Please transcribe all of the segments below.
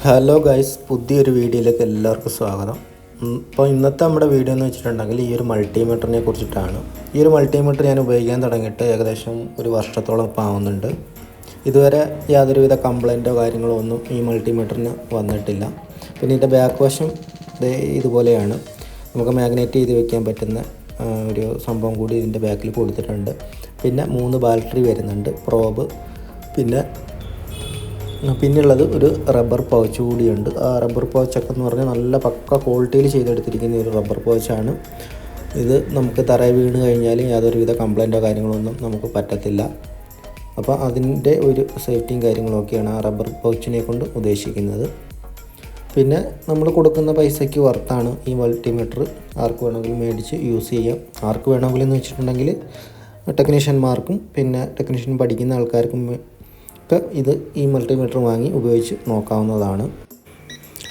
Hello guys, പുതിയൊരു വീഡിയോയിലേക്ക് എല്ലാവർക്കും സ്വാഗതം. ഇപ്പോൾ ഇന്നത്തെ നമ്മുടെ വീഡിയോ എന്ന് വെച്ചിട്ടുണ്ടെങ്കിൽ ഈ ഒരു മൾട്ടിമീറ്ററിനെ കുറിച്ചിട്ടാണ്. ഈ ഒരു മൾട്ടിമീറ്റർ ഞാൻ ഉപയോഗിക്കാൻ തുടങ്ങിയിട്ട് ഏകദേശം ഒരു വർഷത്തോളം ഇപ്പോൾ ആവുന്നുണ്ട്. ഇതുവരെ യാതൊരുവിധ കംപ്ലൈൻറ്റോ കാര്യങ്ങളോ ഒന്നും ഈ മൾട്ടിമീറ്ററിന് വന്നിട്ടില്ല. പിന്നെ ഇതിൻ്റെ ബാക്ക് വശം ഇതുപോലെയാണ്. നമുക്ക് മാഗ്നേറ്റ് ചെയ്ത് വെക്കാൻ പറ്റുന്ന ഒരു സംഭവം കൂടി ഇതിൻ്റെ ബാക്കിൽ കൊടുത്തിട്ടുണ്ട്. പിന്നെ 3 ബാറ്ററി വരുന്നുണ്ട്, പ്രോബ്, പിന്നുള്ളത് ഒരു റബ്ബർ പൗച്ച് കൂടിയുണ്ട്. ആ റബ്ബർ പൗച്ചൊക്കെ എന്ന് പറഞ്ഞാൽ നല്ല പക്ക ക്വാളിറ്റിയിൽ ചെയ്തെടുത്തിരിക്കുന്ന ഒരു റബ്ബർ പൗച്ചാണ്. ഇത് നമുക്ക് തറയിൽ വീണ് കഴിഞ്ഞാൽ യാതൊരുവിധ കംപ്ലൈൻറ്റോ കാര്യങ്ങളൊന്നും നമുക്ക് പറ്റത്തില്ല. അപ്പോൾ അതിൻ്റെ ഒരു സേഫ്റ്റിയും കാര്യങ്ങളൊക്കെയാണ് ആ റബ്ബർ പൗച്ചിനെ കൊണ്ട് ഉദ്ദേശിക്കുന്നത്. പിന്നെ നമ്മൾ കൊടുക്കുന്ന പൈസയ്ക്ക് വർത്താണ് ഈ മൾട്ടിമീറ്റർ. ആർക്ക് വേണമെങ്കിലും മേടിച്ച് യൂസ് ചെയ്യാം. ആർക്ക് വേണമെങ്കിലും എന്ന് വെച്ചിട്ടുണ്ടെങ്കിൽ ടെക്നീഷ്യന്മാർക്കും പിന്നെ ടെക്നീഷ്യൻ പഠിക്കുന്ന ആൾക്കാർക്കും ഒക്കെ ഇത് ഈ മൾട്ടിമീറ്റർ വാങ്ങി ഉപയോഗിച്ച് നോക്കാവുന്നതാണ്.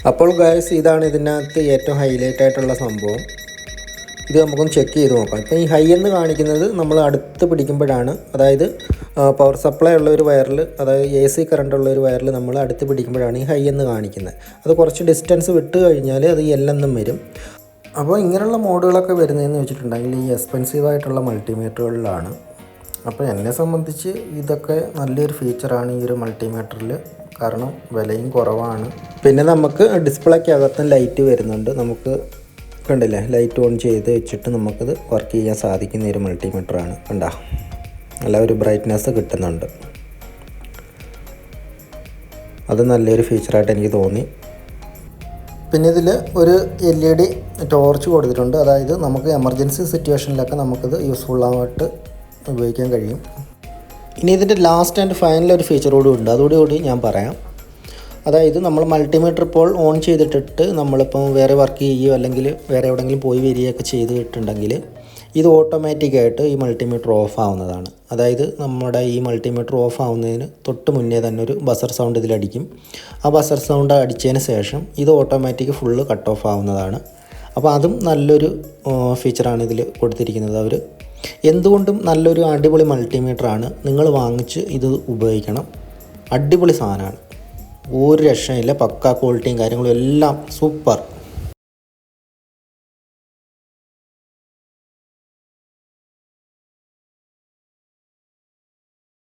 അപ്പോൾ ഗൈസ്, ഇതാണ് ഇതിനകത്ത് ഏറ്റവും ഹൈലൈറ്റ് ആയിട്ടുള്ള സംഭവം. ഇത് നമുക്കൊന്ന് ചെക്ക് ചെയ്ത് നോക്കാം. ഇപ്പോൾ ഈ ഹൈ എന്ന് കാണിക്കുന്നത് നമ്മൾ അടുത്ത് പിടിക്കുമ്പോഴാണ്, അതായത് പവർ സപ്ലൈ ഉള്ള ഒരു വയറിൽ, അതായത് AC കറണ്ട് ഉള്ള ഒരു വയറിൽ നമ്മൾ അടുത്ത് പിടിക്കുമ്പോഴാണ് ഈ ഹൈ എന്ന് കാണിക്കുന്നത്. അത് കുറച്ച് ഡിസ്റ്റൻസ് വിട്ട് കഴിഞ്ഞാൽ അത് L എന്നും വരും. അപ്പോൾ ഇങ്ങനെയുള്ള മോഡുകളൊക്കെ വരുന്നതെന്ന് വെച്ചിട്ടുണ്ടെങ്കിൽ ഈ എക്സ്പെൻസീവ് ആയിട്ടുള്ള മൾട്ടിമീറ്ററുകളിലാണ്. അപ്പോൾ എന്നെ സംബന്ധിച്ച് ഇതൊക്കെ നല്ലൊരു ഫീച്ചറാണ് ഈ ഒരു മൾട്ടിമീറ്ററിൽ, കാരണം വിലയും കുറവാണ്. പിന്നെ നമുക്ക് ഡിസ്പ്ലേക്ക് അകത്തും ലൈറ്റ് വരുന്നുണ്ട്. നമുക്ക് കണ്ടില്ലേ, ലൈറ്റ് ഓൺ ചെയ്ത് വെച്ചിട്ട് നമുക്കത് വർക്ക് ചെയ്യാൻ സാധിക്കുന്ന ഒരു മൾട്ടിമീറ്ററാണ്. കണ്ടാ, നല്ല ഒരു ബ്രൈറ്റ്നെസ് കിട്ടുന്നുണ്ട്. അത് നല്ലൊരു ഫീച്ചറായിട്ട് എനിക്ക് തോന്നി. പിന്നെ ഇതിൽ ഒരു LED ടോർച്ച് കൊടുത്തിട്ടുണ്ട്. അതായത് നമുക്ക് എമർജൻസി സിറ്റുവേഷനിലൊക്കെ നമുക്കത് യൂസ്ഫുള്ളായിട്ട് ഉപയോഗിക്കാൻ കഴിയും. ഇനി ഇതിൻ്റെ ലാസ്റ്റ് ആൻഡ് ഫൈനൽ ഒരു ഫീച്ചറോടും ഉണ്ട്, അതോടുകൂടി ഞാൻ പറയാം. അതായത് നമ്മൾ മൾട്ടിമീറ്റർ ഇപ്പോൾ ഓൺ ചെയ്തിട്ടിട്ട് നമ്മളിപ്പം വേറെ വർക്ക് ചെയ്യുകയോ അല്ലെങ്കിൽ വേറെ എവിടെയെങ്കിലും പോയി വരികയൊക്കെ ചെയ്തിട്ടുണ്ടെങ്കിൽ ഇത് ഓട്ടോമാറ്റിക്കായിട്ട് ഈ മൾട്ടിമീറ്റർ ഓഫ് ആവുന്നതാണ്. അതായത് നമ്മുടെ ഈ മൾട്ടിമീറ്റർ ഓഫ് ആവുന്നതിന് തൊട്ട് മുന്നേ തന്നെ ഒരു ബസർ സൗണ്ട് ഇതിലടിക്കും. ആ ബസർ സൗണ്ട് അടിച്ചതിന് ശേഷം ഇത് ഓട്ടോമാറ്റിക് ഫുള്ള് കട്ട് ഓഫ് ആവുന്നതാണ്. അപ്പോൾ അതും നല്ലൊരു ഫീച്ചറാണ് ഇതിൽ കൊടുത്തിരിക്കുന്നത്. അവർ എന്തുകൊണ്ടും നല്ലൊരു അടിപൊളി മൾട്ടിമീറ്ററാണ്. നിങ്ങൾ വാങ്ങിച്ച് ഇത് ഉപയോഗിക്കണം. അടിപൊളി സാധനമാണ്, ഒരു രക്ഷയില്ല. പക്കാ ക്വാളിറ്റിയും കാര്യങ്ങളും എല്ലാം സൂപ്പർ.